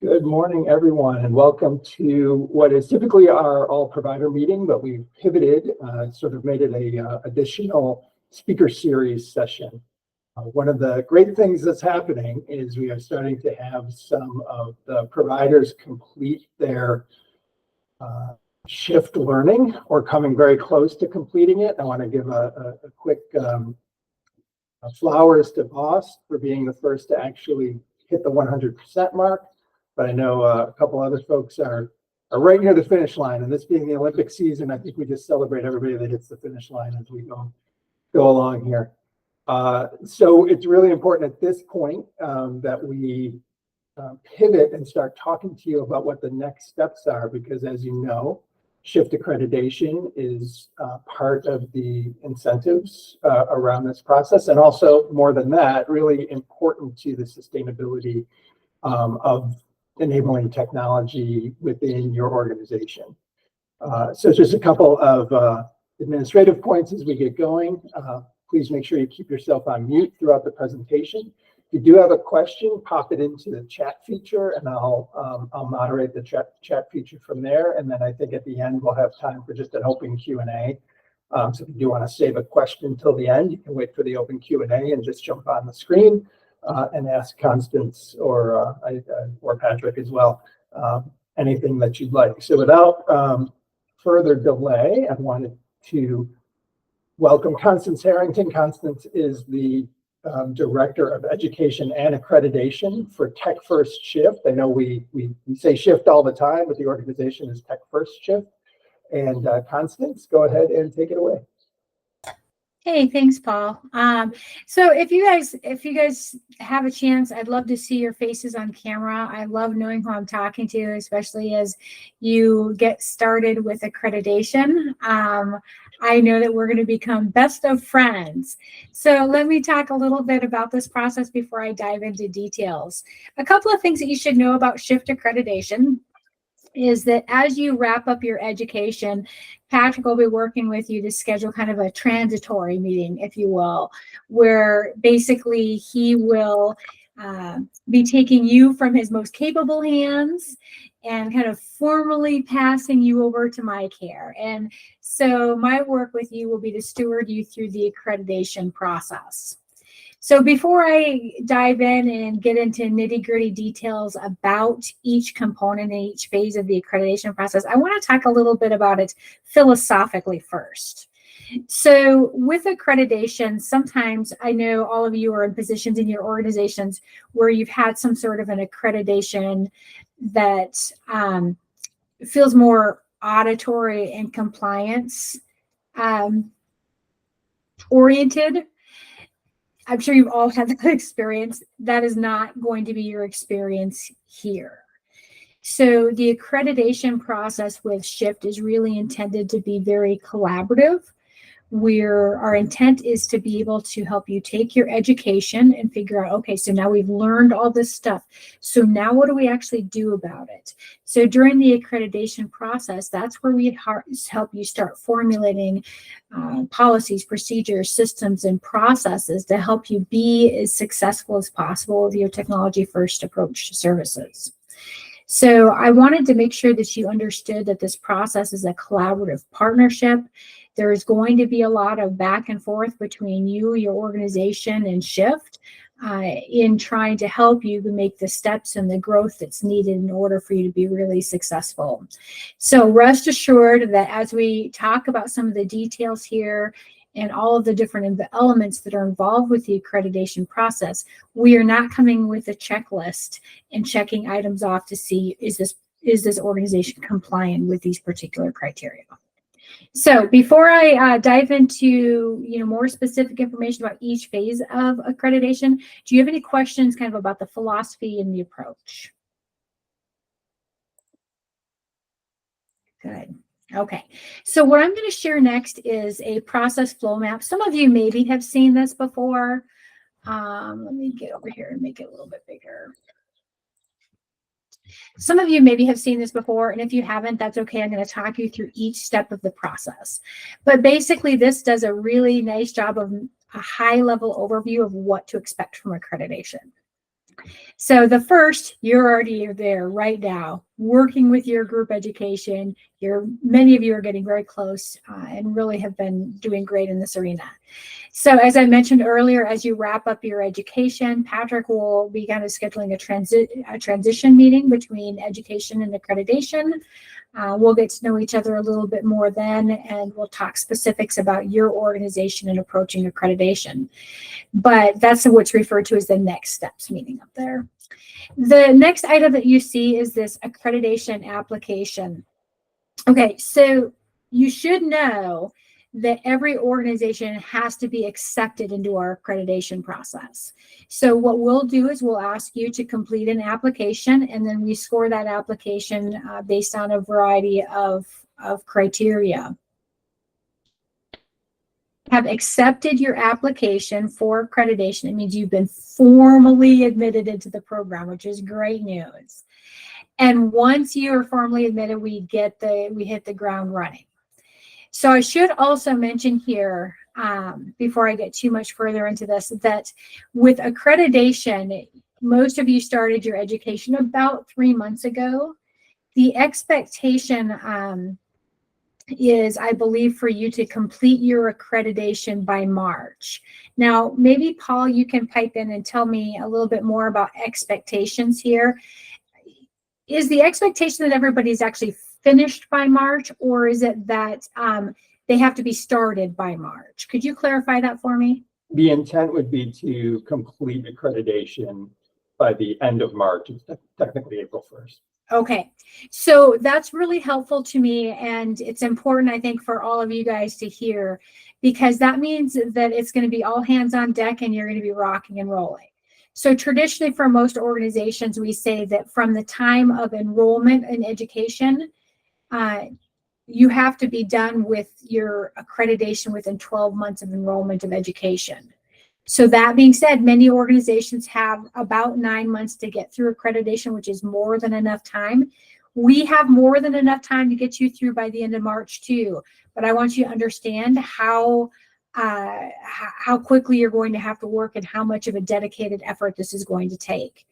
Good morning, everyone, and welcome to what is typically our all-provider meeting, but we've pivoted, sort of made it a additional speaker series session. One of the great things that's happening is we are starting to have some of the providers complete their shift learning or coming very close to completing it. I want to give a quick flowers to Boss for being the first to actually hit the 100% mark. But I know a couple other folks are right near the finish line, and this being the Olympic season, I think we just celebrate everybody that hits the finish line as we go along here. So it's really important at this point that we pivot and start talking to you about what the next steps are, because as you know, shift accreditation is part of the incentives around this process, and also more than that, really important to the sustainability of enabling technology within your organization. So just a couple of administrative points as we get going. Please make sure you keep yourself on mute throughout the presentation. If you do have a question, pop it into the chat feature, and I'll moderate the chat feature from there. And then I think at the end we'll have time for just an open Q&A. So if you do want to save a question till the end, you can wait for the open Q&A and just jump on the screen and ask Constance or Patrick as well anything that you'd like. So without further delay, I wanted to welcome Constance Harrington. Constance is the Director of Education and Accreditation for Tech First Shift. I know we say shift all the time, but the organization is Tech First Shift. And Constance, go ahead and take it away. Hey, thanks, Paul. So if you guys have a chance, I'd love to see your faces on camera. I love knowing who I'm talking to, especially as you get started with accreditation. I know that we're going to become best of friends. So let me talk a little bit about this process before I dive into details. A couple of things that you should know about shift accreditation is that as you wrap up your education, Patrick will be working with you to schedule kind of a transitory meeting, if you will, where basically he will be taking you from his most capable hands and kind of formally passing you over to my care. And so my work with you will be to steward you through the accreditation process. So before I dive in and get into nitty-gritty details about each component and each phase of the accreditation process, I want to talk a little bit about it philosophically first. So with accreditation, sometimes I know all of you are in positions in your organizations where you've had some sort of an accreditation that feels more auditory and compliance oriented. I'm sure you've all had that experience. That is not going to be your experience here. So the accreditation process with SHIFT is really intended to be very collaborative, where our intent is to be able to help you take your education and figure out, okay, so now we've learned all this stuff. So now what do we actually do about it? So during the accreditation process, that's where we help you start formulating policies, procedures, systems, and processes to help you be as successful as possible with your technology first approach to services. So I wanted to make sure that you understood that this process is a collaborative partnership. There's going to be a lot of back and forth between you, your organization, and SHIFT in trying to help you to make the steps and the growth that's needed in order for you to be really successful. So rest assured that as we talk about some of the details here and all of the different elements that are involved with the accreditation process, we are not coming with a checklist and checking items off to see, is this organization compliant with these particular criteria? So before I dive into more specific information about each phase of accreditation, do you have any questions kind of about the philosophy and the approach? Good. Okay. So what I'm going to share next is a process flow map. Some of you maybe have seen this before. Let me get over here and make it a little bit bigger. Some of you maybe have seen this before, and if you haven't, that's okay. I'm going to talk you through each step of the process. But basically, this does a really nice job of a high-level overview of what to expect from accreditation. So the first, you're already there right now, working with your group education. Many of you are getting very close and really have been doing great in this arena. So as I mentioned earlier, as you wrap up your education, Patrick will be kind of scheduling a transition meeting between education and accreditation. We'll get to know each other a little bit more then, and we'll talk specifics about your organization and approaching accreditation. But that's what's referred to as the next steps meeting up there. The next item that you see is this accreditation application. Okay, so you should know that every organization has to be accepted into our accreditation process. So what we'll do is we'll ask you to complete an application, and then we score that application based on a variety of criteria. Have accepted your application for accreditation. It means you've been formally admitted into the program, which is great news. And once you are formally admitted, we hit the ground running. So I should also mention here, before I get too much further into this, that with accreditation, most of you started your education about 3 months ago. The expectation is, I believe, for you to complete your accreditation by March. Now, maybe Paul, you can pipe in and tell me a little bit more about expectations here. Is the expectation that everybody's actually finished by March, or is it that they have to be started by March? Could you clarify that for me? The intent would be to complete accreditation by the end of March, technically April 1st. Okay, so that's really helpful to me, and it's important, I think, for all of you guys to hear, because that means that it's going to be all hands on deck and you're going to be rocking and rolling. So traditionally, for most organizations, we say that from the time of enrollment in education, you have to be done with your accreditation within 12 months of enrollment of education. So that being said, many organizations have about 9 months to get through accreditation, which is more than enough time. We have more than enough time to get you through by the end of March too. But I want you to understand how quickly you're going to have to work and how much of a dedicated effort this is going to take.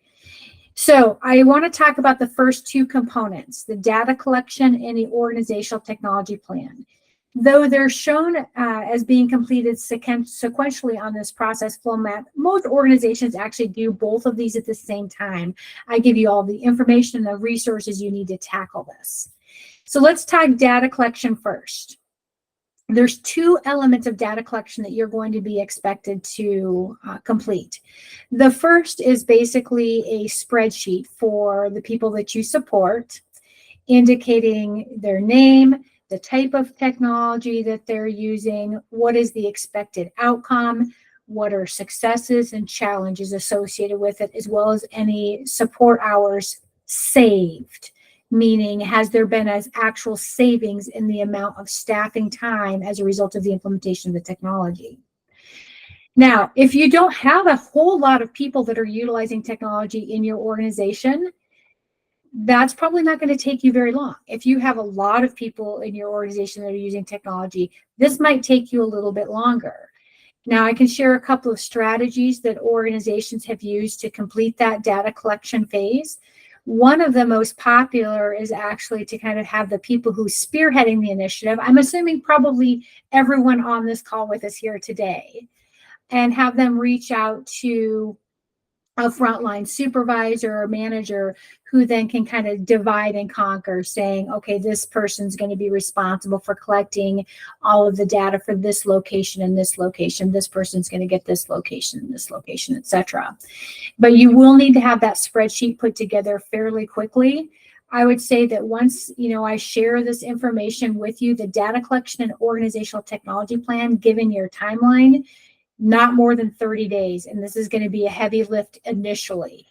So I want to talk about the first two components, the data collection and the organizational technology plan. Though they're shown as being completed sequentially on this process flow map, most organizations actually do both of these at the same time. I give you all the information and the resources you need to tackle this. So let's talk data collection first. There's two elements of data collection that you're going to be expected to complete. The first is basically a spreadsheet for the people that you support, indicating their name, the type of technology that they're using, what is the expected outcome, what are successes and challenges associated with it, as well as any support hours saved, meaning has there been as actual savings in the amount of staffing time as a result of the implementation of the technology. Now, if you don't have a whole lot of people that are utilizing technology in your organization, that's probably not going to take you very long. If you have a lot of people in your organization that are using technology, this might take you a little bit longer. Now, I can share a couple of strategies that organizations have used to complete that data collection phase. One of the most popular is actually to kind of have the people who spearheading the initiative, I'm assuming probably everyone on this call with us here today, and have them reach out to a frontline supervisor or manager who then can kind of divide and conquer, saying, okay, this person's going to be responsible for collecting all of the data for this location and this location. This person's going to get this location and this location, etc. But you will need to have that spreadsheet put together fairly quickly. I would say that once, I share this information with you, the data collection and organizational technology plan, given your timeline, not more than 30 days. And this is going to be a heavy lift initially.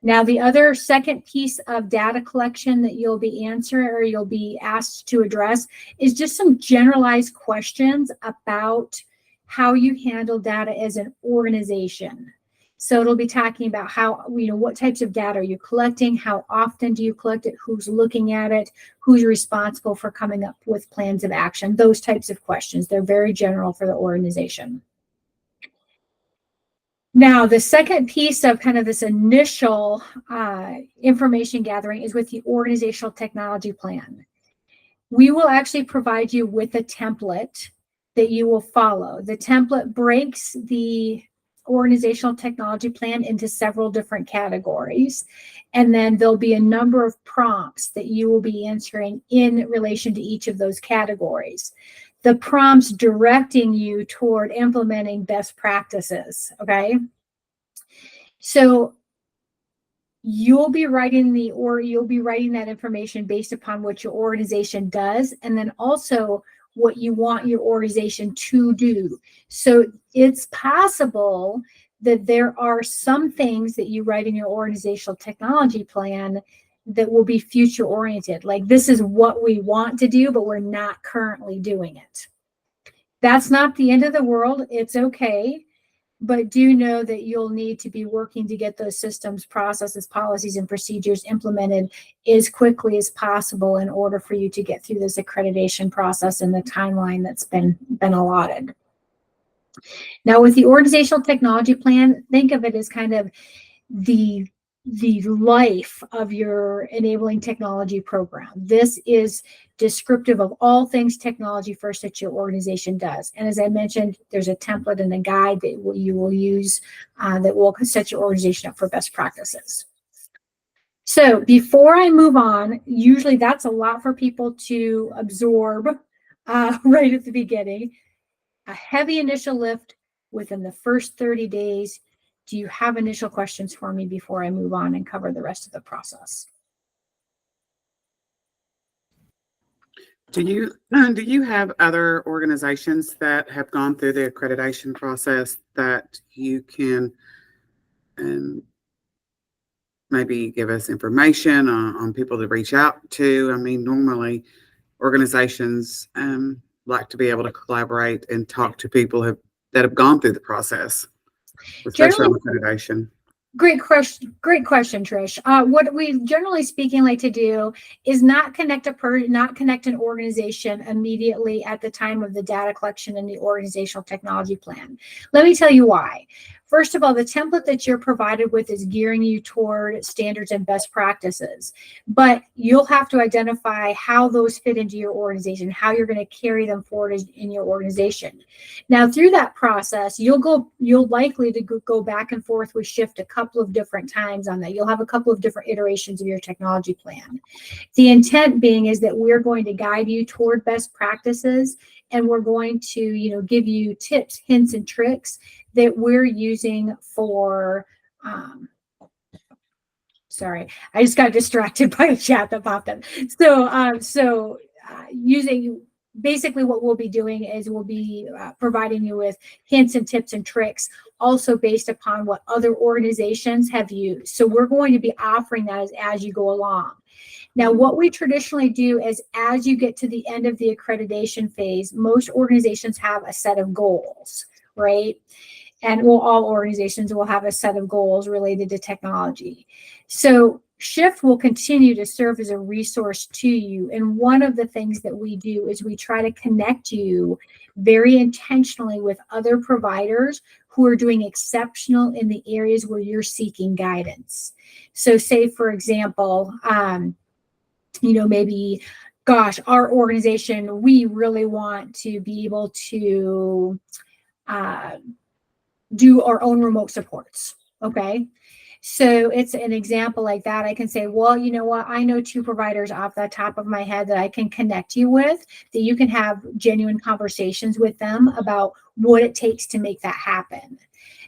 Now, the other second piece of data collection that you'll be answering or you'll be asked to address is just some generalized questions about how you handle data as an organization. So it'll be talking about how, what types of data are you collecting? How often do you collect it? Who's looking at it? Who's responsible for coming up with plans of action? Those types of questions. They're very general for the organization. Now, the second piece of kind of this initial information gathering is with the organizational technology plan. We will actually provide you with a template that you will follow. The template breaks the organizational technology plan into several different categories. And then there'll be a number of prompts that you will be answering in relation to each of those categories. The prompts directing you toward implementing best practices, okay? So you'll be writing that information based upon what your organization does, and then also what you want your organization to do. So it's possible that there are some things that you write in your organizational technology plan that will be future oriented. Like, this is what we want to do, but we're not currently doing it. That's not the end of the world. It's okay. But do know that you'll need to be working to get those systems, processes, policies, and procedures implemented as quickly as possible in order for you to get through this accreditation process and the timeline that's been allotted. Now, with the organizational technology plan, think of it as kind of the life of your enabling technology program. This is descriptive of all things technology first that your organization does. And as I mentioned, there's a template and a guide that you will use that will set your organization up for best practices. So before I move on, usually that's a lot for people to absorb right at the beginning. A heavy initial lift within the first 30 days. Do you have initial questions for me before I move on and cover the rest of the process? Do you have other organizations that have gone through the accreditation process that you can maybe give us information on people to reach out to? I mean, normally organizations like to be able to collaborate and talk to people that have gone through the process, especially on accreditation. Great question, Trish. What we generally speaking like to do is not connect an organization immediately at the time of the data collection in the organizational technology plan. Let me tell you why. First of all, the template that you're provided with is gearing you toward standards and best practices, but you'll have to identify how those fit into your organization, how you're going to carry them forward in your organization. Now, through that process, you'll likely to go back and forth with Shift a couple of different times on that. You'll have a couple of different iterations of your technology plan. The intent being is that we're going to guide you toward best practices, and we're going to, give you tips, hints, and tricks that we're using for, sorry, I just got distracted by a chat that popped up. So using, basically what we'll be doing is we'll be providing you with hints and tips and tricks, also based upon what other organizations have used. So we're going to be offering that as you go along. Now, what we traditionally do is as you get to the end of the accreditation phase, most organizations have a set of goals, right? And all organizations will have a set of goals related to technology. So Shift will continue to serve as a resource to you. And one of the things that we do is we try to connect you very intentionally with other providers who are doing exceptional in the areas where you're seeking guidance. So say, for example, maybe, gosh, our organization, we really want to be able to do our own remote supports. Okay. So it's an example like that. I can say, well, you know what? I know 2 providers off the top of my head that I can connect you with, that you can have genuine conversations with them about what it takes to make that happen.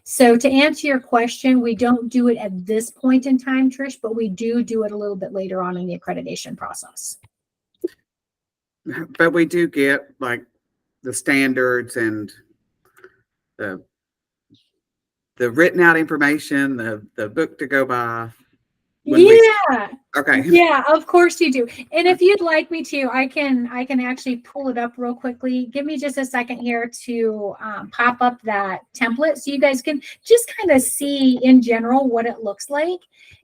So to answer your question, we don't do it at this point in time, Trish, but we do it a little bit later on in the accreditation process. But we do get like the standards and the written out information, the book to go by. Okay. Yeah, of course you do. And if you'd like me to, I can actually pull it up real quickly. Give me just a second here to pop up that template so you guys can just kind of see in general what it looks like.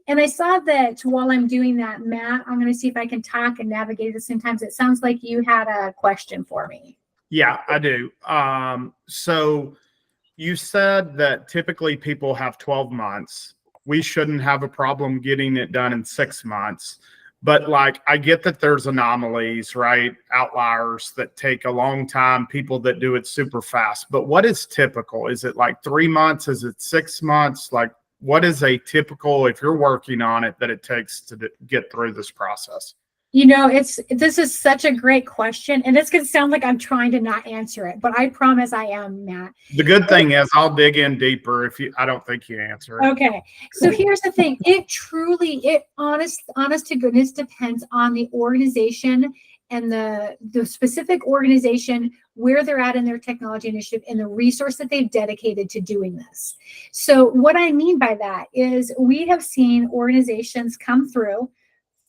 And I saw that while I'm doing that, Matt, I'm going to see if I can talk and navigate at the same time. It sounds like you had a question for me. Yeah, I do. So, you said that typically people have 12 months. We shouldn't have a problem getting it done in 6 months. But like, I get that there's anomalies, right? Outliers that take a long time, people that do it super fast. But what is typical? Is it like 3 months? Is it 6 months? Like, what is a typical, if you're working on it, that it takes to get through this process? You know, this is such a great question, and it's going to sound like I'm trying to not answer it, but I promise I am, Matt. The good thing is I'll dig in deeper I don't think you answer it. Okay. So here's the thing. Honest to goodness depends on the organization and the specific organization, where they're at in their technology initiative and the resource that they've dedicated to doing this. So what I mean by that is we have seen organizations come through,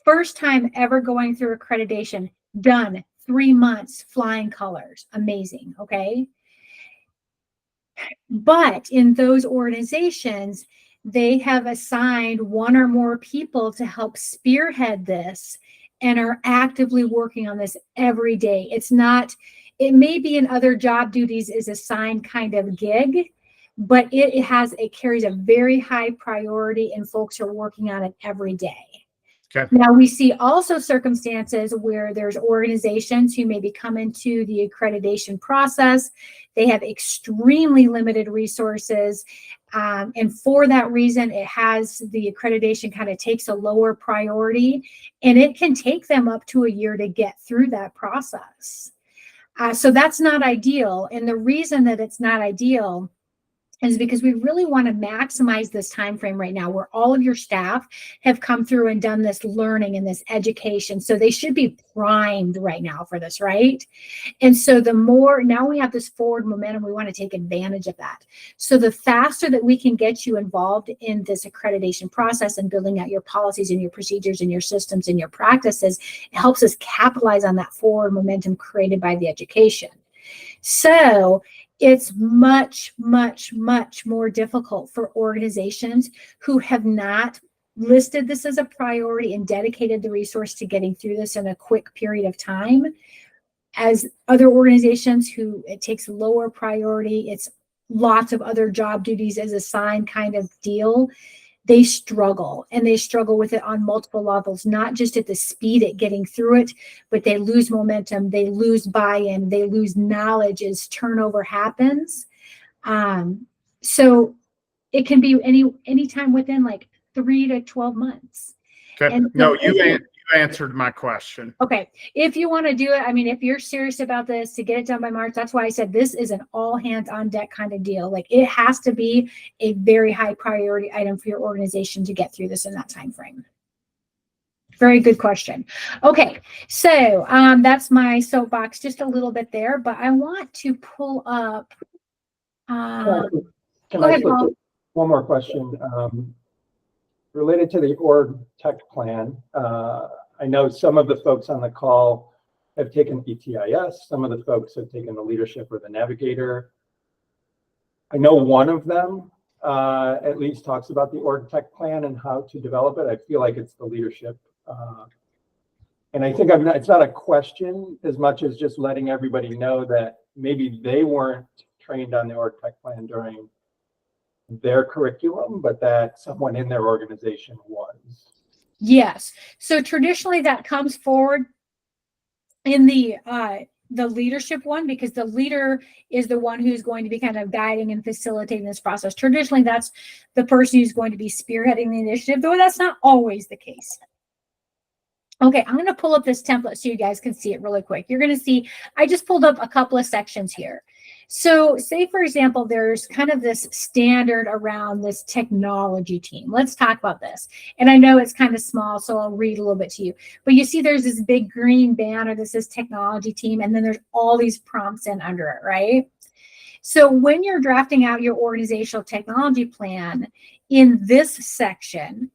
first time ever going through accreditation, done, 3 months, flying colors, amazing, okay? But in those organizations, they have assigned one or more people to help spearhead this and are actively working on this every day. It may be in other job duties is assigned kind of gig, but it carries a very high priority and folks are working on it every day. Okay. Now, we see also circumstances where there's organizations who maybe come into the accreditation process. They have extremely limited resources. And for that reason, the accreditation kind of takes a lower priority, and it can take them up to a year to get through that process. So that's not ideal. And the reason that it's not ideal is because we really want to maximize this time frame right now where all of your staff have come through and done this learning and this education. So they should be primed right now for this, right? And so now we have this forward momentum, we want to take advantage of that. So the faster that we can get you involved in this accreditation process and building out your policies and your procedures and your systems and your practices, it helps us capitalize on that forward momentum created by the education. So it's much, much, much more difficult for organizations who have not listed this as a priority and dedicated the resource to getting through this in a quick period of time, as other organizations who it takes lower priority. It's lots of other job duties as assigned kind of deal. They struggle, and they struggle with it on multiple levels, not just at the speed at getting through it, but they lose momentum, they lose buy-in, they lose knowledge as turnover happens. So it can be any time within like 3 to 12 months. Okay. And no, you answered my question. Okay. If you want to do it, I mean, if you're serious about this to get it done by March, that's why I said this is an all hands on deck kind of deal. Like, it has to be a very high priority item for your organization to get through this in that time frame. Very good question. Okay. So that's my soapbox, just a little bit there, but I want to pull up. Go ahead, Paul. One more question. Related to the org tech plan, I know some of the folks on the call have taken ETIS. Some of the folks have taken the leadership or the navigator. I know one of them at least talks about the org tech plan and how to develop it. I feel like it's the leadership. And I think it's not a question as much as just letting everybody know that maybe they weren't trained on the org tech plan during their curriculum, but that someone in their organization was. Yes. So traditionally that comes forward in the leadership one, because the leader is the one who's going to be kind of guiding and facilitating this process. Traditionally, that's the person who's going to be spearheading the initiative, though that's not always the case. Okay, I'm going to pull up this template so you guys can see it really quick. You're going to see, I just pulled up a couple of sections here. So say, for example, there's kind of this standard around this technology team. Let's talk about this. And I know it's kind of small, so I'll read a little bit to you. But you see there's this big green banner that says technology team, and then there's all these prompts in under it, right? So when you're drafting out your organizational technology plan, in this section,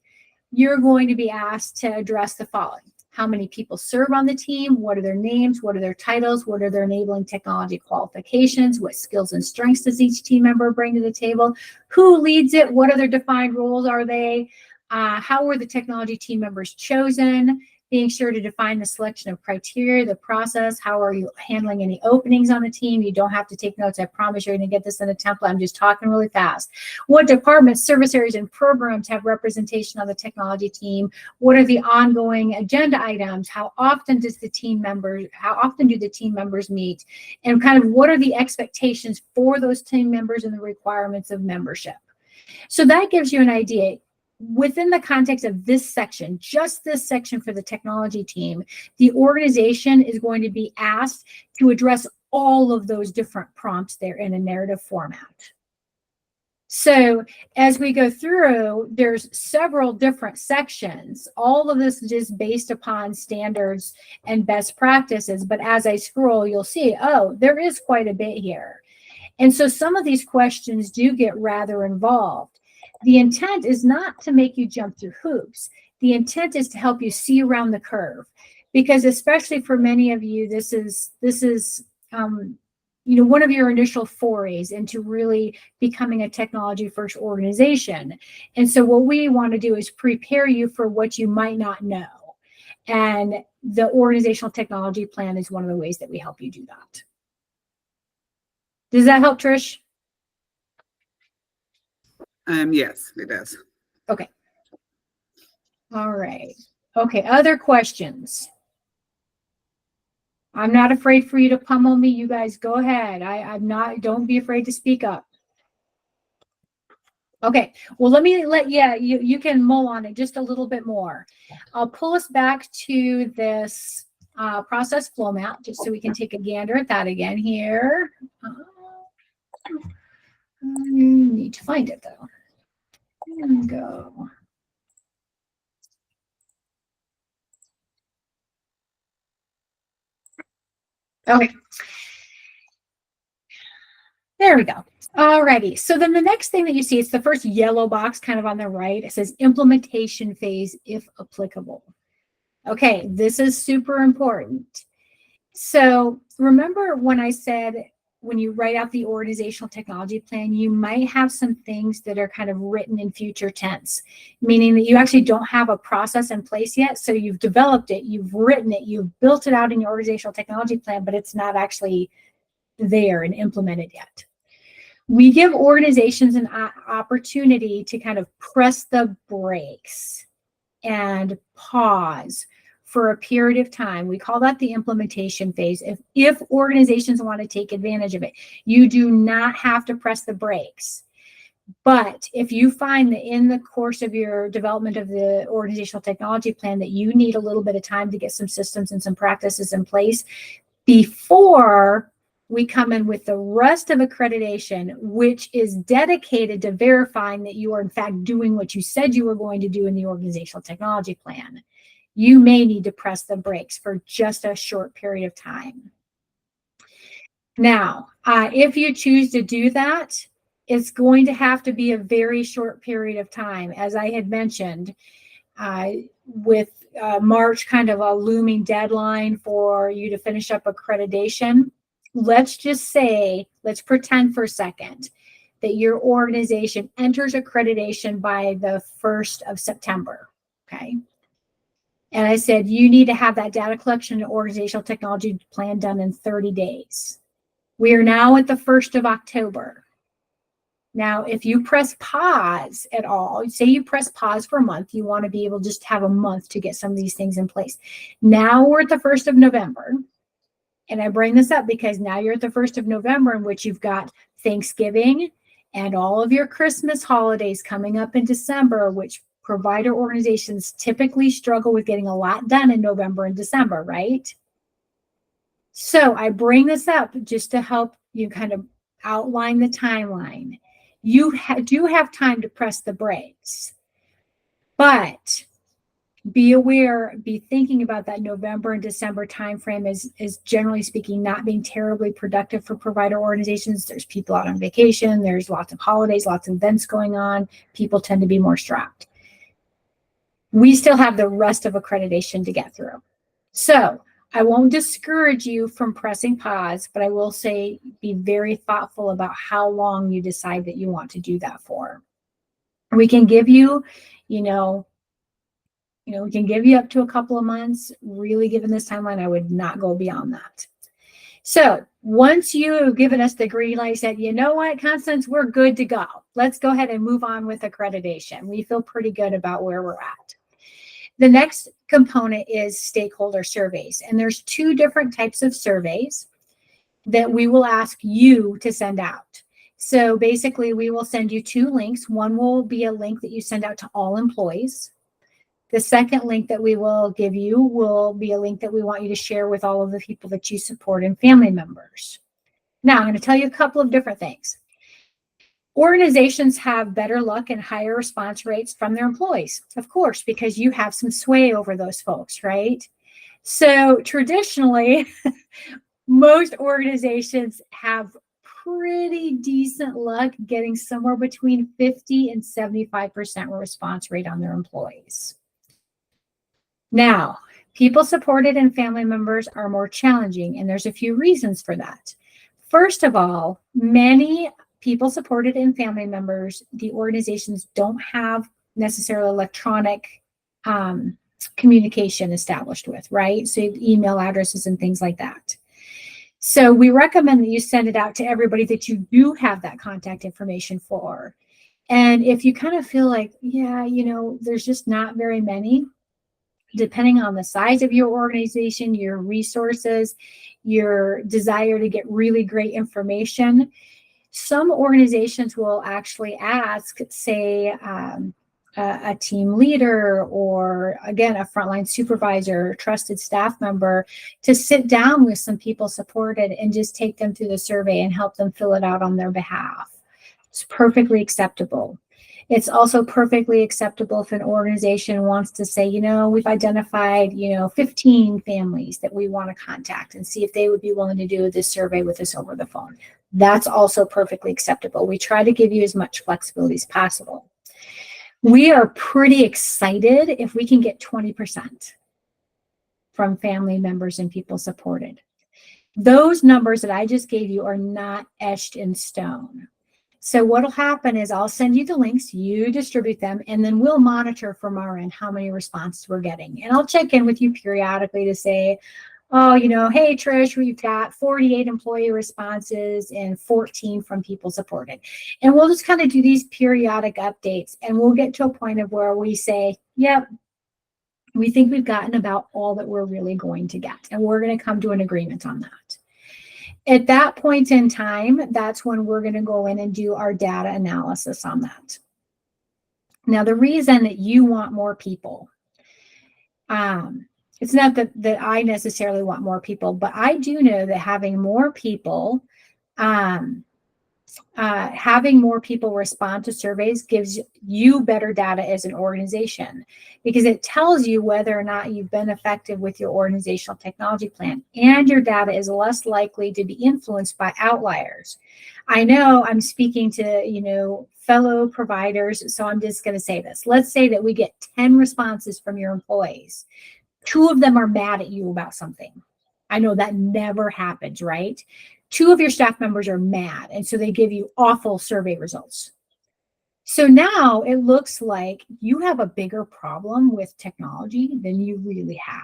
you're going to be asked to address the following. How many people serve on the team? What are their names? What are their titles? What are their enabling technology qualifications? What skills and strengths does each team member bring to the table? Who leads it? What other defined roles are they? How were the technology team members chosen? being sure to define the selection of criteria, the process, how are you handling any openings on the team? You don't have to take notes. I promise you're going to get this in a template. I'm just talking really fast. What departments, service areas, and programs have representation on the technology team? What are the ongoing agenda items? How often do the team members meet? And kind of what are the expectations for those team members and the requirements of membership? So that gives you an idea. Within the context of this section, just this section for the technology team, the organization is going to be asked to address all of those different prompts there in a narrative format. So as we go through, there's several different sections. All of this is just based upon standards and best practices. But as I scroll, you'll see, oh, there is quite a bit here. And so some of these questions do get rather involved. The intent is not to make you jump through hoops. The intent is to help you see around the curve, because especially for many of you, this is one of your initial forays into really becoming a technology first organization. And so what we want to do is prepare you for what you might not know. And the organizational technology plan is one of the ways that we help you do that. Does that help, Trish? Yes, it does. Okay. All right. Okay. Other questions? I'm not afraid for you to pummel me. You guys go ahead. Don't be afraid to speak up. Okay. Well, you can mull on it just a little bit more. I'll pull us back to this process flow map just so we can take a gander at that again here. I need to find it though. There we go. Okay. There we go. Alrighty. So then the next thing that you see, it's the first yellow box kind of on the right. It says implementation phase, if applicable. Okay, this is super important. So remember when I said, when you write out the organizational technology plan, you might have some things that are kind of written in future tense, meaning that you actually don't have a process in place yet. So you've developed it, you've written it, you've built it out in your organizational technology plan, but it's not actually there and implemented yet. We give organizations an opportunity to kind of press the brakes and pause for a period of time. We call that the implementation phase. If organizations want to take advantage of it, you do not have to press the brakes. But if you find that in the course of your development of the organizational technology plan that you need a little bit of time to get some systems and some practices in place before we come in with the rest of accreditation, which is dedicated to verifying that you are in fact doing what you said you were going to do in the organizational technology plan, you may need to press the brakes for just a short period of time. Now, if you choose to do that, it's going to have to be a very short period of time. As I had mentioned, with March kind of a looming deadline for you to finish up accreditation, let's just say, let's pretend for a second that your organization enters accreditation by the 1st of September, okay? And I said, you need to have that data collection and organizational technology plan done in 30 days. We are now at the 1st of October. Now, if you press pause at all, say you press pause for a month, you want to be able to just have a month to get some of these things in place. Now we're at the 1st of November. And I bring this up because now you're at the 1st of November, in which you've got Thanksgiving and all of your Christmas holidays coming up in December, which provider organizations typically struggle with getting a lot done in November and December, right? So I bring this up just to help you kind of outline the timeline. You do have time to press the brakes, but be aware, be thinking about that November and December timeframe is generally speaking not being terribly productive for provider organizations. There's people out on vacation, there's lots of holidays, lots of events going on. People tend to be more strapped. We still have the rest of accreditation to get through. So I won't discourage you from pressing pause, but I will say be very thoughtful about how long you decide that you want to do that for. We can give you, we can give you up to a couple of months. Really, given this timeline, I would not go beyond that. So once you have given us the green light, said, you know what, Constance, we're good to go. Let's go ahead and move on with accreditation. We feel pretty good about where we're at. The next component is stakeholder surveys. And there's 2 different types of surveys that we will ask you to send out. So basically, we will send you 2 links. One will be a link that you send out to all employees. The second link that we will give you will be a link that we want you to share with all of the people that you support and family members. Now, I'm going to tell you a couple of different things. Organizations have better luck and higher response rates from their employees, of course, because you have some sway over those folks, right? So traditionally, most organizations have pretty decent luck getting somewhere between 50 and 75% response rate on their employees. Now, people supported and family members are more challenging, and there's a few reasons for that. First of all, many people supported and family members, the organizations don't have necessarily electronic communication established with, right? So email addresses and things like that. So we recommend that you send it out to everybody that you do have that contact information for. And if you kind of feel like, yeah, there's just not very many, depending on the size of your organization, your resources, your desire to get really great information, some organizations will actually ask, say, a team leader or, again, a frontline supervisor, trusted staff member to sit down with some people supported and just take them through the survey and help them fill it out on their behalf. It's perfectly acceptable. It's also perfectly acceptable if an organization wants to say, we've identified, 15 families that we want to contact and see if they would be willing to do this survey with us over the phone. That's also perfectly acceptable. We try to give you as much flexibility as possible. We are pretty excited if we can get 20% from family members and people supported. Those numbers that I just gave you are not etched in stone. So what'll happen is I'll send you the links, you distribute them, and then we'll monitor from our end how many responses we're getting. And I'll check in with you periodically to say, oh, hey, Trish, we've got 48 employee responses and 14 from people supported. And we'll just kind of do these periodic updates, and we'll get to a point of where we say, yep, we think we've gotten about all that we're really going to get. And we're going to come to an agreement on that. At that point in time, that's when we're going to go in and do our data analysis on that. Now, the reason that you want more people, it's not that I necessarily want more people, but I do know that having more people respond to surveys gives you better data as an organization, because it tells you whether or not you've been effective with your organizational technology plan, and your data is less likely to be influenced by outliers. I know I'm speaking to, fellow providers, so I'm just going to say this. Let's say that we get 10 responses from your employees. 2 of them are mad at you about something. I know that never happens, right? 2 of your staff members are mad, and so they give you awful survey results. So now it looks like you have a bigger problem with technology than you really have.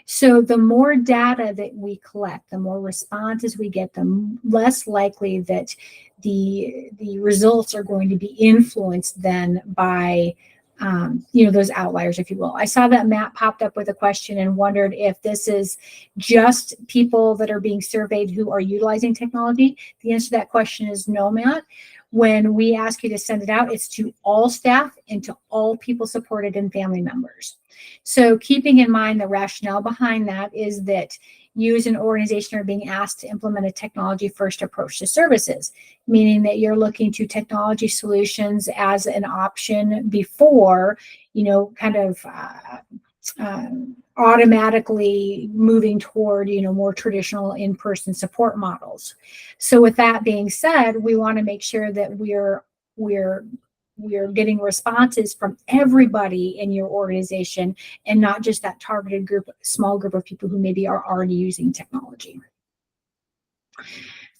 So the more data that we collect, the more responses we get, the less likely that the results are going to be influenced then by those outliers, if you will. I saw that Matt popped up with a question and wondered if this is just people that are being surveyed who are utilizing technology. The answer to that question is no, Matt. When we ask you to send it out, it's to all staff and to all people supported and family members. So keeping in mind the rationale behind that is that you as an organization are being asked to implement a technology-first approach to services, meaning that you're looking to technology solutions as an option before, automatically moving toward, more traditional in-person support models. So with that being said, we want to make sure that we're getting responses from everybody in your organization and not just that targeted group, small group of people who maybe are already using technology.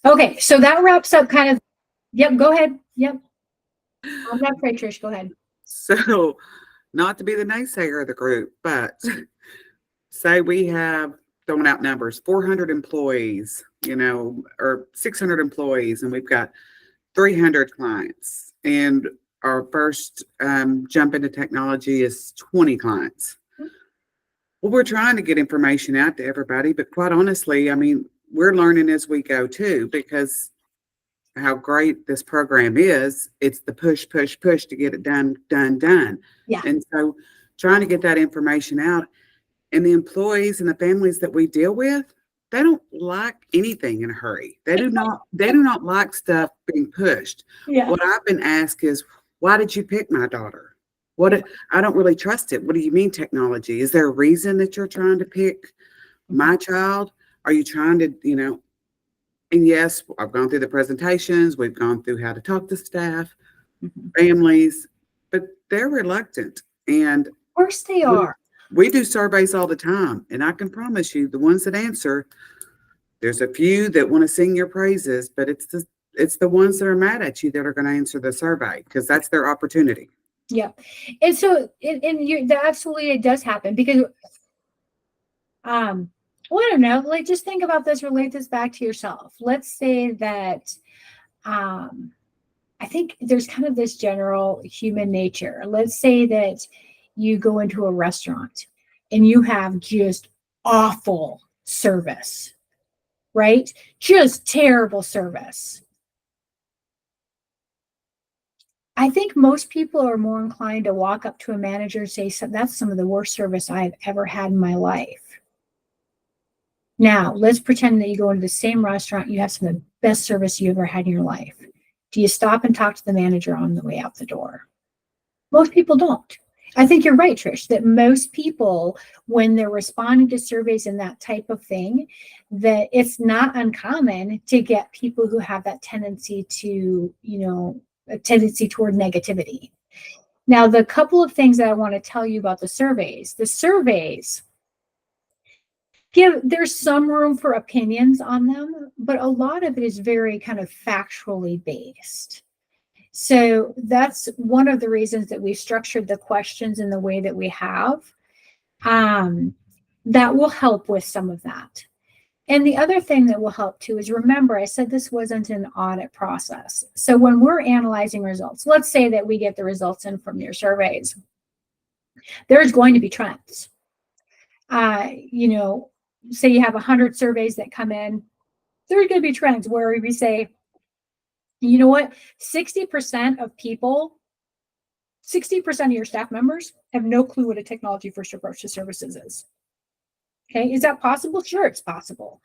Okay, so that wraps up kind of, yep, go ahead. Yep. I'm not afraid, Trish, go ahead. So not to be the naysayer of the group, but say we have, throwing out numbers, 400 employees, or 600 employees, and we've got 300 clients, and our first jump into technology is 20 clients. Well, we're trying to get information out to everybody, but quite honestly, I mean, we're learning as we go too, because how great this program is, it's the push, push, push to get it done. Yeah. And so trying to get that information out, and the employees and the families that we deal with, they don't like anything in a hurry. They do not like stuff being pushed. Yeah. What I've been asked is, why did you pick my daughter? I don't really trust it. What do you mean technology? Is there a reason that you're trying to pick my child? Are you trying to, and yes, I've gone through the presentations. We've gone through how to talk to staff, families, but they're reluctant. And Of course they are. we do surveys all the time. And I can promise you, the ones that answer, there's a few that want to sing your praises, but it's the ones that are mad at you that are going to answer the survey, because that's their opportunity. Yeah. And so, absolutely, it does happen because, well, I don't know, like, just think about this, relate this back to yourself. Let's say that, I think there's kind of this general human nature. Let's say that you go into a restaurant and you have just awful service, right? Just terrible service. I think most people are more inclined to walk up to a manager and say, so that's some of the worst service I've ever had in my life. Now, let's pretend that you go into the same restaurant, you have some of the best service you ever had in your life. Do you stop and talk to the manager on the way out the door? Most people don't. I think you're right, Trish, that most people, when they're responding to surveys and that type of thing, that it's not uncommon to get people who have that tendency to, a tendency toward negativity. Now, the couple of things that I want to tell you about the surveys there's some room for opinions on them, but a lot of it is very kind of factually based. So that's one of the reasons that we've structured the questions in the way that we have. That will help with some of that. And the other thing that will help too is, remember, I said this wasn't an audit process. So when we're analyzing results, let's say that we get the results in from your surveys, there's going to be trends. Say you have 100 surveys that come in, there's going to be trends where we say, you know what, 60% of your staff members have no clue what a technology first approach to services is. Okay, is that possible? Sure, it's possible.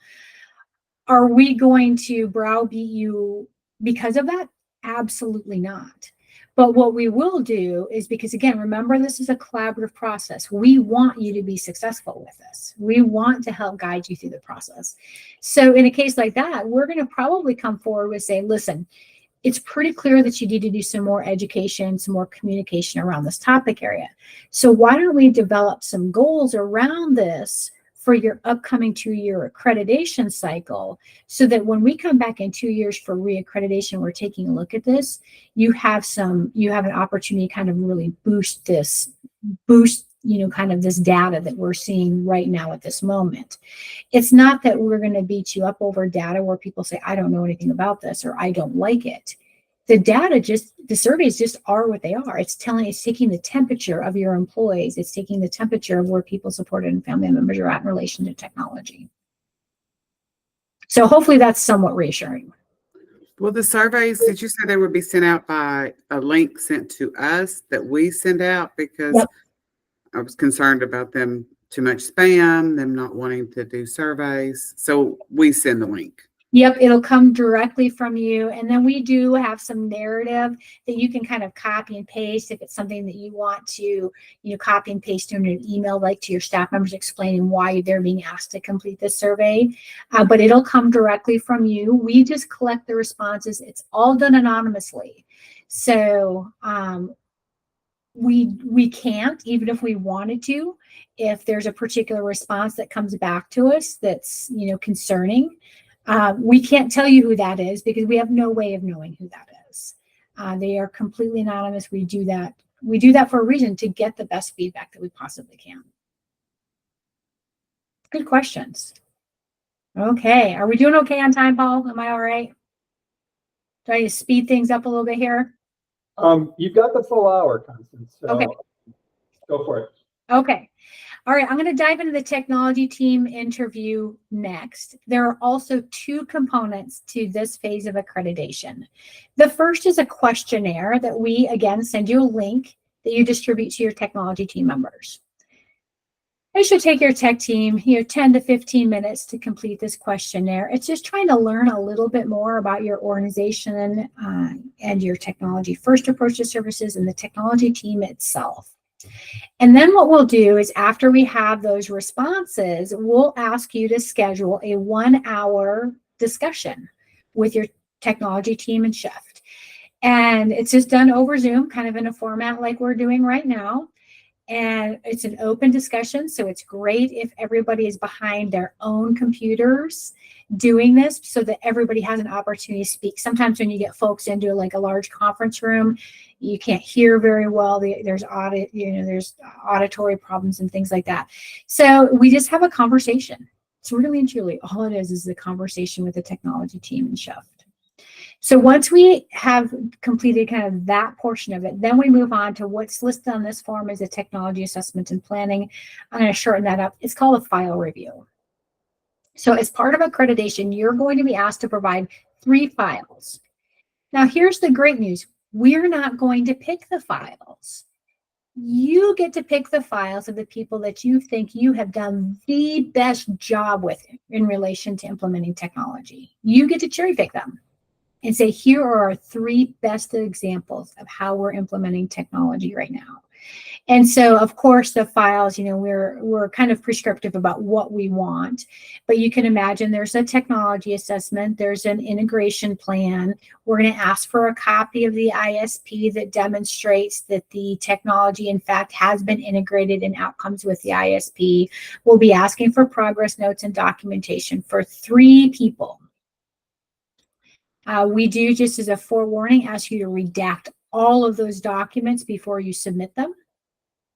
Are we going to browbeat you because of that? Absolutely not. But what we will do is, because again, remember, this is a collaborative process. We want you to be successful with this. We want to help guide you through the process. So in a case like that, we're going to probably come forward with saying, listen, it's pretty clear that you need to do some more education, some more communication around this topic area. So why don't we develop some goals around this for your upcoming 2-year accreditation cycle, so that when we come back in 2 years for reaccreditation, we're taking a look at this, you have an opportunity to kind of really boost kind of this data that we're seeing right now at this moment. It's not that we're going to beat you up over data where people say, I don't know anything about this, or I don't like it. The surveys just are what they are. It's taking the temperature of your employees. It's taking the temperature of where people supported and family members are at in relation to technology. So hopefully that's somewhat reassuring. Well, the surveys, did you say they would be sent out by a link sent to us that we send out? Because Yep. I was concerned about them too much spam, them not wanting to do surveys. So we send the link. Yep, it'll come directly from you. And then we do have some narrative that you can kind of copy and paste if it's something that you want to, copy and paste in an email, like to your staff members, explaining why they're being asked to complete this survey. But it'll come directly from you. We just collect the responses. It's all done anonymously. So we can't, even if we wanted to, if there's a particular response that comes back to us that's, concerning. We can't tell you who that is because we have no way of knowing who that is. They are completely anonymous. We do that We do that for a reason, to get the best feedback that we possibly can. Good questions. Okay. Are we doing okay on time, Paul? Am I all right? Do I speed things up a little bit here? You've got the full hour, Constance, so Okay. go for it. Okay. All right. I'm going to dive into the technology team interview next. There are also two components to this phase of accreditation. The first is a questionnaire that we, again, send you a link that you distribute to your technology team members. It should take your tech team, 10 to 15 minutes to complete this questionnaire. It's just trying to learn a little bit more about your organization and your technology first approach to services and the technology team itself. And then what we'll do is, after we have those responses, we'll ask you to schedule a 1-hour discussion with your technology team and shift. And it's just done over Zoom, kind of in a format like we're doing right now. And it's an open discussion, so it's great if everybody is behind their own computers doing this, so that everybody has an opportunity to speak. Sometimes when you get folks into like a large conference room, you can't hear very well. There's auditory problems and things like that. So we just have a conversation. It's really and truly all it is a conversation with the technology team and shift. So once we have completed kind of that portion of it, then we move on to what's listed on this form as a technology assessment and planning. I'm going to shorten that up. It's called a file review. So as part of accreditation, you're going to be asked to provide 3 files. Now, here's the great news. We're not going to pick the files. You get to pick the files of the people that you think you have done the best job with in relation to implementing technology. You get to cherry pick them and say, here are our 3 best examples of how we're implementing technology right now. And so, of course, the files, we're kind of prescriptive about what we want, but you can imagine there's a technology assessment, there's an integration plan. We're going to ask for a copy of the ISP that demonstrates that the technology, in fact, has been integrated in outcomes with the ISP. We'll be asking for progress notes and documentation for 3 people. We do, just as a forewarning, ask you to redact all of those documents before you submit them,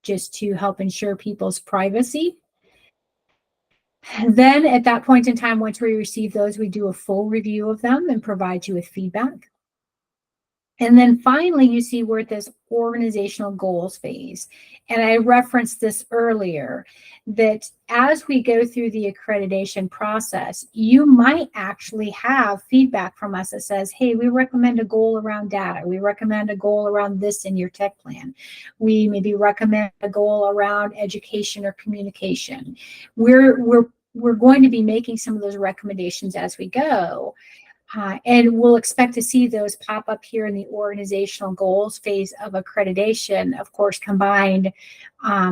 just to help ensure people's privacy. Then at that point in time, once we receive those, we do a full review of them and provide you with feedback. And then finally, you see we're at this organizational goals phase. And I referenced this earlier, that as we go through the accreditation process, you might actually have feedback from us that says, hey, we recommend a goal around data. We recommend a goal around this in your tech plan. We maybe recommend a goal around education or communication. We're going to be making some of those recommendations as we go. And we'll expect to see those pop up here in the organizational goals phase of accreditation, of course, combined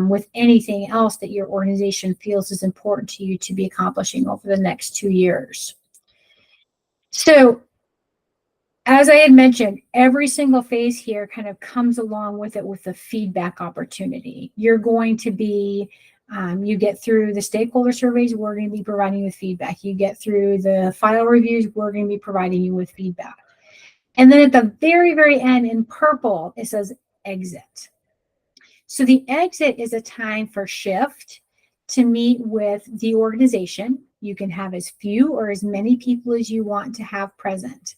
with anything else that your organization feels is important to you to be accomplishing over the next 2 years. So, as I had mentioned, every single phase here kind of comes along with it with a feedback opportunity. You're going to be you get through the stakeholder surveys, we're going to be providing you with feedback. You get through the file reviews, we're going to be providing you with feedback. And then at the very, very end in purple, it says exit. So the exit is a time for shift to meet with the organization. You can have as few or as many people as you want to have present.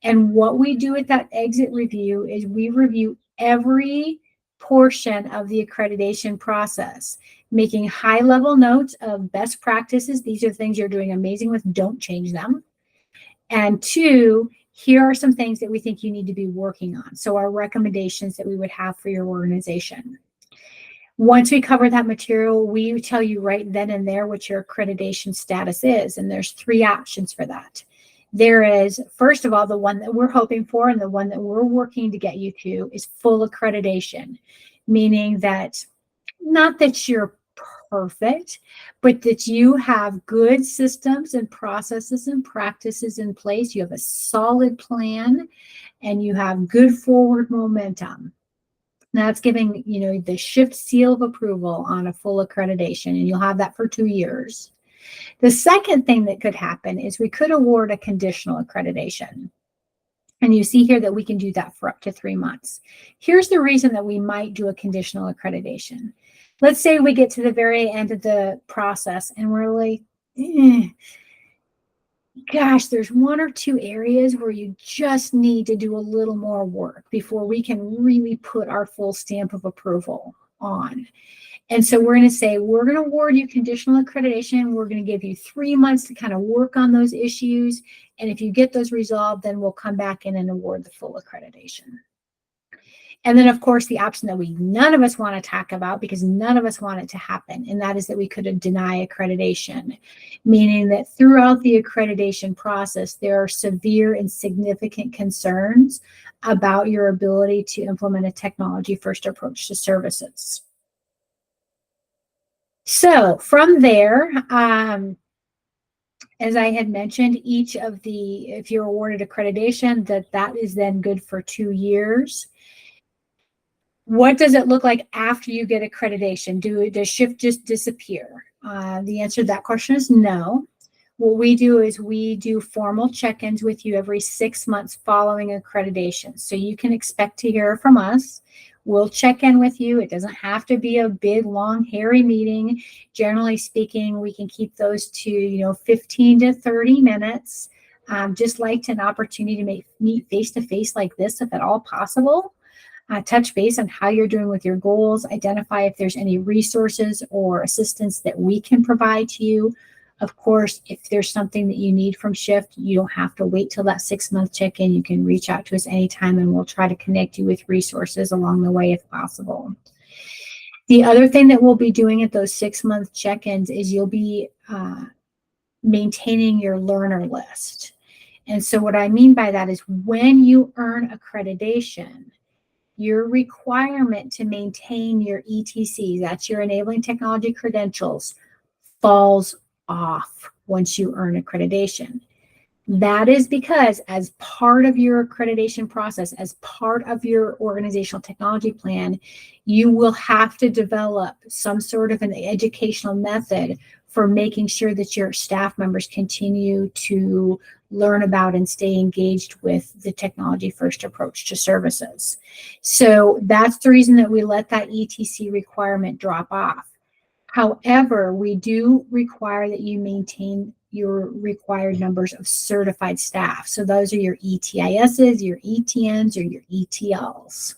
And what we do at that exit review is we review every portion of the accreditation process, making high-level notes of best practices. These are things you're doing amazing with. Don't change them. And 2, here are some things that we think you need to be working on. So our recommendations that we would have for your organization. Once we cover that material, we tell you right then and there what your accreditation status is. And there's 3 options for that. There is, first of all, the one that we're hoping for and the one that we're working to get you to is full accreditation, meaning that not that you're perfect, but that you have good systems and processes and practices in place. You have a solid plan and you have good forward momentum. That's giving, the shift seal of approval on a full accreditation, and you'll have that for 2 years. The second thing that could happen is we could award a conditional accreditation. And you see here that we can do that for up to 3 months. Here's the reason that we might do a conditional accreditation. Let's say we get to the very end of the process and we're like, gosh, there's 1 or 2 areas where you just need to do a little more work before we can really put our full stamp of approval on. And so we're going to say, we're going to award you conditional accreditation. We're going to give you 3 months to kind of work on those issues. And if you get those resolved, then we'll come back in and award the full accreditation. And then, of course, the option that none of us want to talk about because none of us want it to happen, and that is that we could deny accreditation, meaning that throughout the accreditation process, there are severe and significant concerns about your ability to implement a technology-first approach to services. So from there, as I had mentioned, each of the, if you're awarded accreditation, that is then good for 2 years. What does it look like after you get accreditation? Does shift just disappear? The answer to that question is no. What we do is we do formal check-ins with you every 6 months following accreditation. So you can expect to hear from us. We'll check in with you. It doesn't have to be a big, long, hairy meeting. Generally speaking, we can keep those to 15 to 30 minutes. Just like an opportunity to meet face-to-face like this, if at all possible. Touch base on how you're doing with your goals, identify if there's any resources or assistance that we can provide to you. Of course, if there's something that you need from Shift, you don't have to wait till that 6-month check-in. You can reach out to us anytime and we'll try to connect you with resources along the way if possible. The other thing that we'll be doing at those 6-month check-ins is you'll be maintaining your learner list. And so what I mean by that is when you earn accreditation, your requirement to maintain your ETCs, that's your enabling technology credentials, falls off once you earn accreditation. That is because as part of your accreditation process, as part of your organizational technology plan, you will have to develop some sort of an educational method for making sure that your staff members continue to learn about and stay engaged with the technology-first approach to services. So that's the reason that we let that ETC requirement drop off. However, we do require that you maintain your required numbers of certified staff. So those are your ETISs, your ETNs, or your ETLs.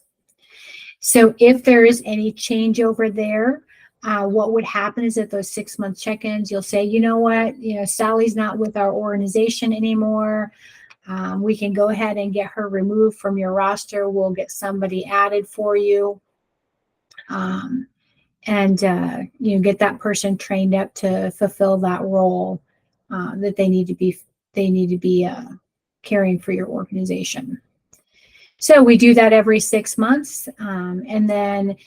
So if there is any changeover there, what would happen is at those 6-month check-ins, you'll say, you know what, Sally's not with our organization anymore. We can go ahead and get her removed from your roster. We'll get somebody added for you. And get that person trained up to fulfill that role that they need to be carrying for your organization. So we do that every 6 months, and then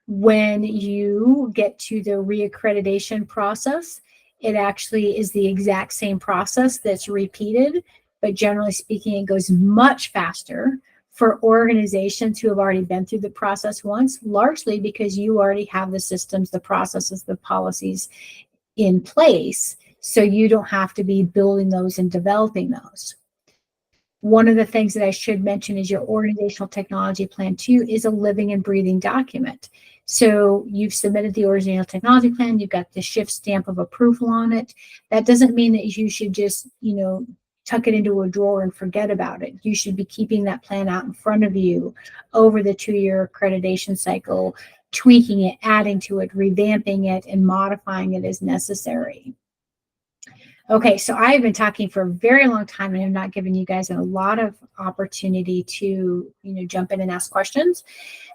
when you get to the reaccreditation process, it actually is the exact same process that's repeated, but generally speaking, it goes much faster for organizations who have already been through the process once, largely because you already have the systems, the processes, the policies in place, so you don't have to be building those and developing those. One of the things that I should mention is your organizational technology plan too is a living and breathing document. So you've submitted the organizational technology plan, you've got the Shift stamp of approval on it. That doesn't mean that you should just, tuck it into a drawer and forget about it. You should be keeping that plan out in front of you over the 2-year accreditation cycle, tweaking it, adding to it, revamping it, and modifying it as necessary. Okay, so I've been talking for a very long time and I'm not giving you guys a lot of opportunity to, jump in and ask questions.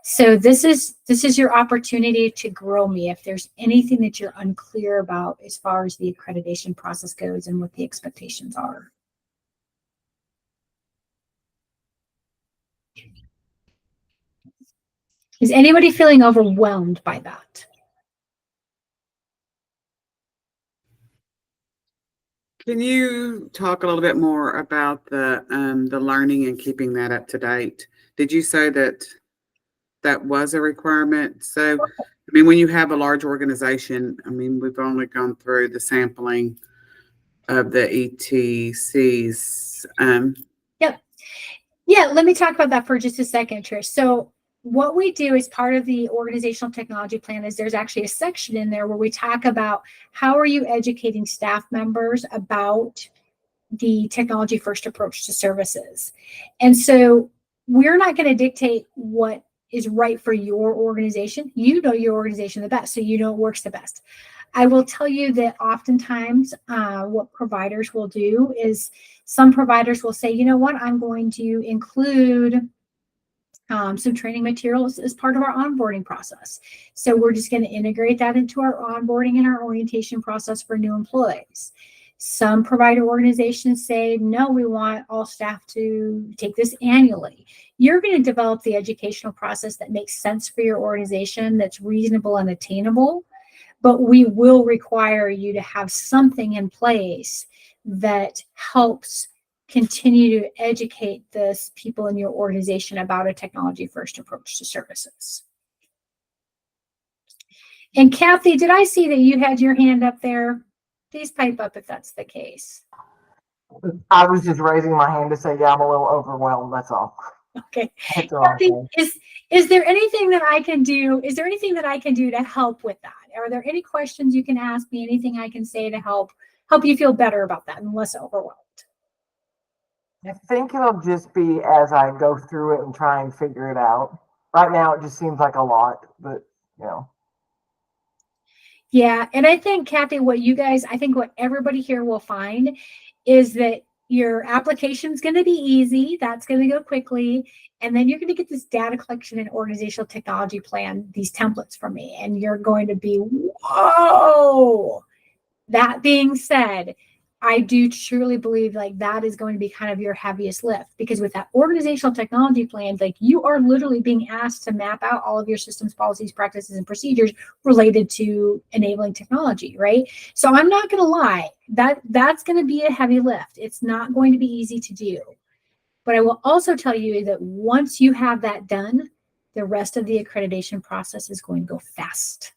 So this is your opportunity to grow me if there's anything that you're unclear about as far as the accreditation process goes and what the expectations are. Is anybody feeling overwhelmed by that? Can you talk a little bit more about the learning and keeping that up to date? Did you say that was a requirement? So, when you have a large organization, we've only gone through the sampling of the ETCs. Yep. Yeah, let me talk about that for just a second, Trish. So what we do as part of the organizational technology plan is there's actually a section in there where we talk about how are you educating staff members about the technology first approach to services. And so we're not going to dictate what is right for your organization. You know your organization the best, so you know it works the best. I will tell you that oftentimes what providers will do is some providers will say, you know what, I'm going to include some training materials as part of our onboarding process. So we're just going to integrate that into our onboarding and our orientation process for new employees. Some provider organizations say, no, we want all staff to take this annually. You're going to develop the educational process that makes sense for your organization, that's reasonable and attainable, but we will require you to have something in place that helps continue to educate the people in your organization about a technology first approach to services. And Kathy, did I see that you had your hand up there? Please pipe up if that's the case. I was just raising my hand to say, yeah, I'm a little overwhelmed. That's all. Okay. That's all I'm Kathy, saying. is there anything that I can do? Is there anything that I can do to help with that? Are there any questions you can ask me? Anything I can say to help you feel better about that and less overwhelmed? I think it'll just be as I go through it and try and figure it out. Right now, it just seems like a lot, but you know. Yeah, and I think, Kathy, I think what everybody here will find is that your application is going to be easy. That's going to go quickly. And then you're going to get this data collection and organizational technology plan, these templates from me, and you're going to be, whoa. That being said, I do truly believe like that is going to be kind of your heaviest lift, because with that organizational technology plan, like you are literally being asked to map out all of your systems, policies, practices, and procedures related to enabling technology, right? So I'm not going to lie, that's going to be a heavy lift. It's not going to be easy to do. But I will also tell you that once you have that done, the rest of the accreditation process is going to go fast.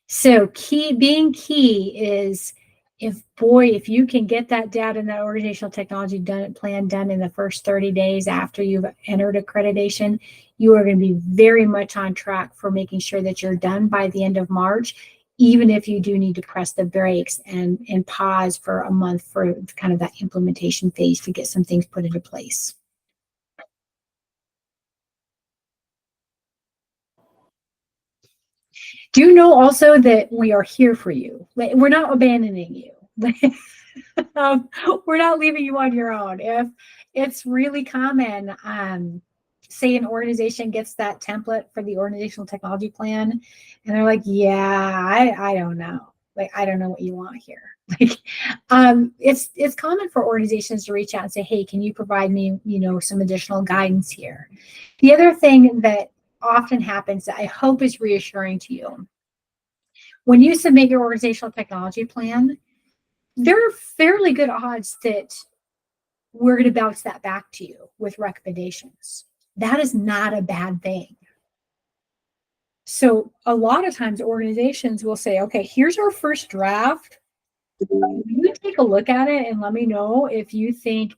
So being key is if you can get that data and that organizational technology plan done in the first 30 days after you've entered accreditation, you are going to be very much on track for making sure that you're done by the end of March, even if you do need to press the brakes and pause for a month for kind of that implementation phase to get some things put into place. Do you know also that we are here for you? We're not abandoning you. We're not leaving you on your own. If it's really common, say an organization gets that template for the organizational technology plan, and they're like, yeah, I don't know. Like, I don't know what you want here. Like, it's common for organizations to reach out and say, hey, can you provide me, some additional guidance here? The other thing that often happens that I hope is reassuring to you, when you submit your organizational technology plan, there are fairly good odds that we're going to bounce that back to you with recommendations. That is not a bad thing. So a lot of times organizations will say, okay, here's our first draft. You take a look at it and let me know if you think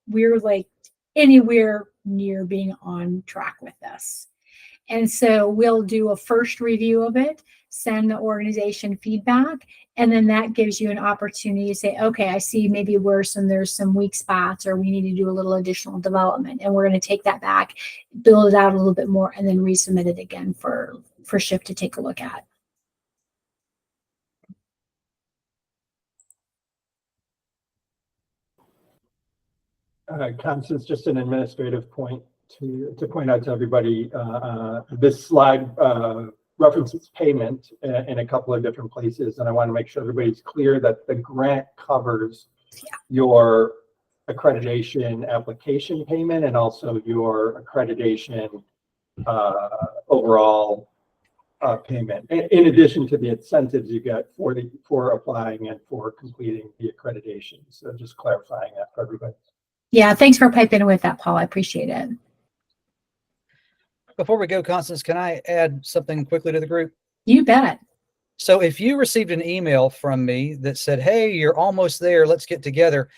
we're like anywhere near being on track with this. And so we'll do a first review of it, send the organization feedback, and then that gives you an opportunity to say, okay, I see maybe there's some weak spots, or we need to do a little additional development. And we're going to take that back, build it out a little bit more, and then resubmit it again for SHIP to take a look at. Constance, just an administrative point to point out to everybody. This slide references payment in a couple of different places, and I want to make sure everybody's clear that the grant covers your accreditation application payment and also your accreditation overall payment, in addition to the incentives you get for applying and for completing the accreditation. So just clarifying that for everybody. Yeah, thanks for piping in with that, Paul. I appreciate it. Before we go, Constance, can I add something quickly to the group? You bet. So if you received an email from me that said, hey, you're almost there, let's get together,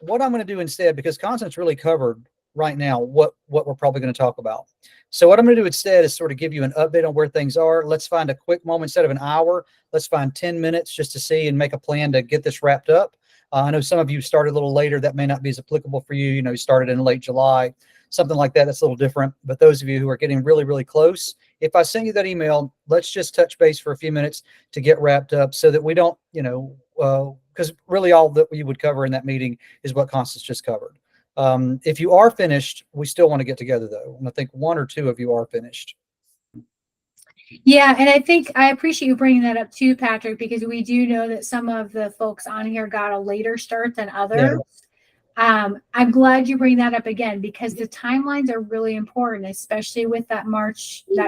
what I'm going to do instead, because Constance really covered right now what we're probably going to talk about. So what I'm going to do instead is sort of give you an update on where things are. Let's find a quick moment instead of an hour. Let's find 10 minutes just to see and make a plan to get this wrapped up. I know some of you started a little later. That may not be as applicable for you. You started in late July, something like that. That's a little different. But those of you who are getting really, really close, if I send you that email, let's just touch base for a few minutes to get wrapped up so that we don't, because really all that we would cover in that meeting is what Constance just covered. If you are finished, we still want to get together though. And I think one or two of you are finished. Yeah, and I think I appreciate you bringing that up too, Patrick, because we do know that some of the folks on here got a later start than others. I'm glad you bring that up again, because the timelines are really important, especially with that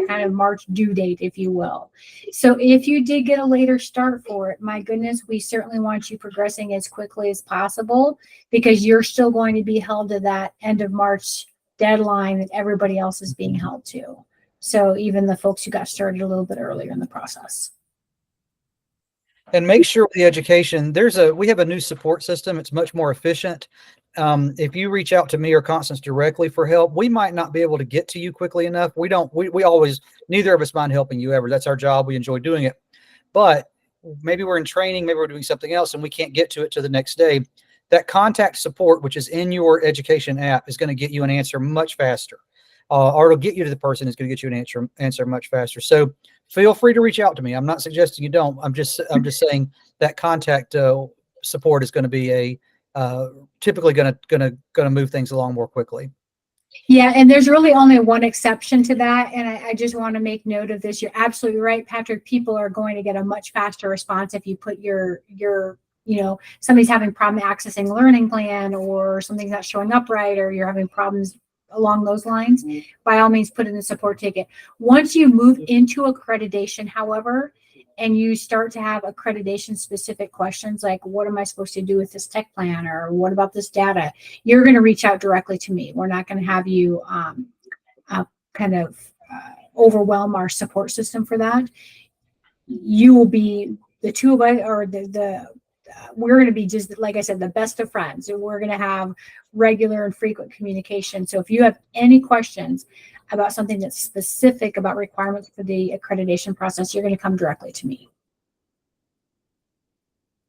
kind of March due date, if you will. So if you did get a later start for it, my goodness, we certainly want you progressing as quickly as possible, because you're still going to be held to that end of March deadline that everybody else is being held to. So even the folks who got started a little bit earlier in the process. And make sure with the education, we have a new support system. It's much more efficient. If you reach out to me or Constance directly for help, we might not be able to get to you quickly enough. We always, neither of us mind helping you ever. That's our job. We enjoy doing it. But maybe we're in training, maybe we're doing something else and we can't get to it to the next day. That contact support, which is in your education app, is going to get you an answer much faster. Or it'll get you to the person who's going to get you an answer much faster. So feel free to reach out to me. I'm not suggesting you don't. I'm just saying that contact support is going to be typically going to move things along more quickly. Yeah, and there's really only one exception to that, and I just want to make note of this. You're absolutely right, Patrick. People are going to get a much faster response if you put your somebody's having problem accessing learning plan, or something's not showing up right, or you're having problems along those lines. By all means, put in a support ticket. Once you move into accreditation, however, and you start to have accreditation specific questions like, what am I supposed to do with this tech plan, or what about this data, you're going to reach out directly to me. We're not going to have you overwhelm our support system for that. You will be, the two of us, or we're going to be, just like I said, the best of friends, and we're going to have regular and frequent communication. So if you have any questions about something that's specific about requirements for the accreditation process, you're going to come directly to me.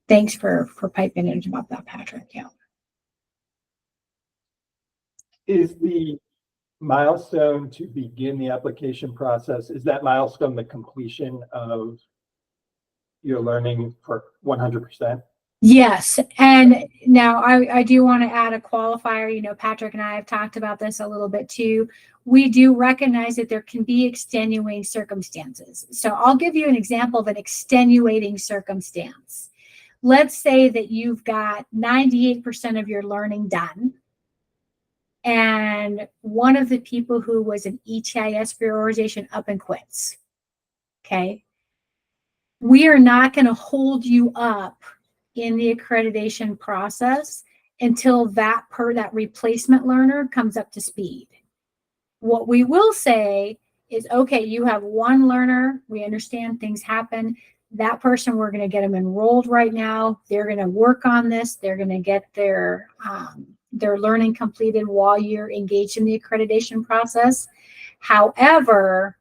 Thanks for piping in about that, Patrick. Yeah. Is the milestone to begin the application process, is that milestone the completion of your learning for 100%? Yes. And now I do want to add a qualifier. Patrick and I have talked about this a little bit too. We do recognize that there can be extenuating circumstances. So I'll give you an example of an extenuating circumstance. Let's say that you've got 98% of your learning done, and one of the people who was an ETIS prioritization up and quits. Okay. We are not going to hold you up in the accreditation process until that replacement learner comes up to speed. What we will say is, okay, you have one learner. We understand things happen. That person, we're going to get them enrolled right now. They're going to work on this. They're going to get their learning completed while you're engaged in the accreditation process. However,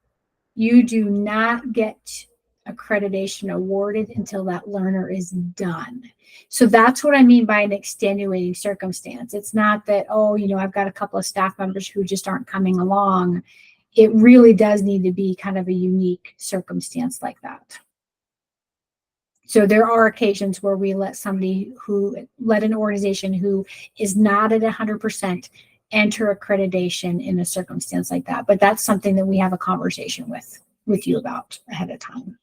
you do not get accreditation awarded until that learner is done. So that's what I mean by an extenuating circumstance. It's not that, I've got a couple of staff members who just aren't coming along. It really does need to be kind of a unique circumstance like that. So there are occasions where we let an organization who is not at 100% enter accreditation in a circumstance like that. But that's something that we have a conversation with you about ahead of time.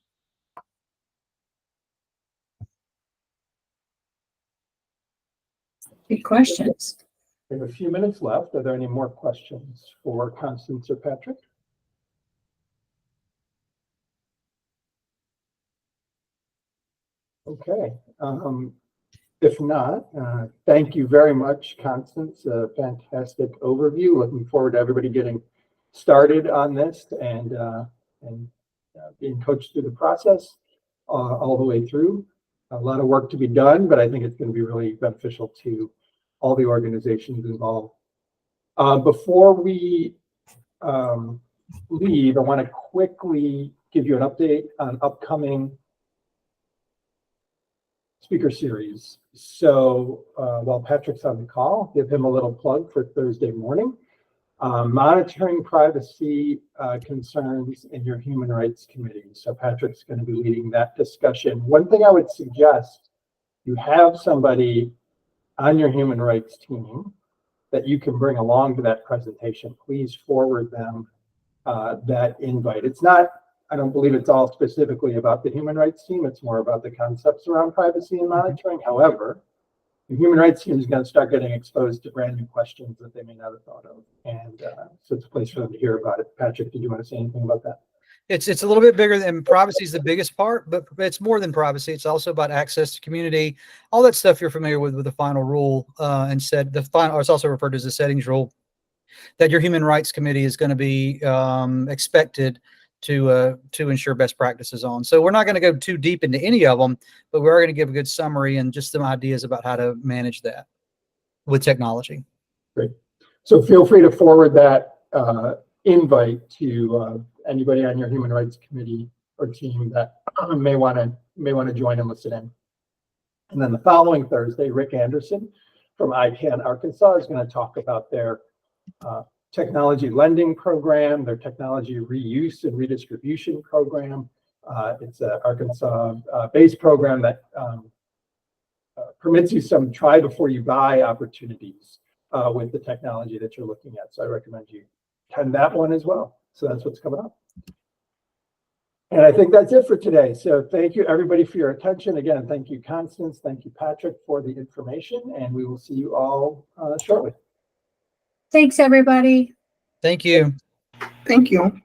Good questions. We have a few minutes left. Are there any more questions for Constance or Patrick? Okay. If not, thank you very much, Constance. A fantastic overview. Looking forward to everybody getting started on this and being coached through the process all the way through. A lot of work to be done, but I think it's going to be really beneficial to all the organizations involved. Before we leave, I want to quickly give you an update on upcoming speaker series. So while Patrick's on the call, give him a little plug for Thursday morning. Monitoring privacy concerns in your human rights committee. So Patrick's going to be leading that discussion. One thing I would suggest, you have somebody on your human rights team that you can bring along to that presentation. Please forward them that invite. It's not, I don't believe it's all specifically about the human rights team. It's more about the concepts around privacy and monitoring. However, the human rights team is going to start getting exposed to brand new questions that they may not have thought of. And so it's a place for them to hear about it. Patrick, did you want to say anything about that? It's a little bit bigger than privacy is the biggest part, but it's more than privacy. It's also about access to community, all that stuff you're familiar with the final rule and said the final, or it's also referred to as the settings rule, that your human rights committee is going to be expected to ensure best practices on. So we're not going to go too deep into any of them, but we are going to give a good summary and just some ideas about how to manage that with technology. Great. So feel free to forward that invite to anybody on your human rights committee or team that may want to join and listen in. And then the following Thursday, Rick Anderson from ICANN Arkansas is going to talk about their technology lending program, their technology reuse and redistribution program. It's an Arkansas-based program that permits you some try before you buy opportunities with the technology that you're looking at. So I recommend you attend that one as well. So that's what's coming up. And I think that's it for today. So thank you everybody for your attention. Again, thank you, Constance. Thank you, Patrick, for the information. And we will see you all shortly. Thanks, everybody. Thank you. Thank you.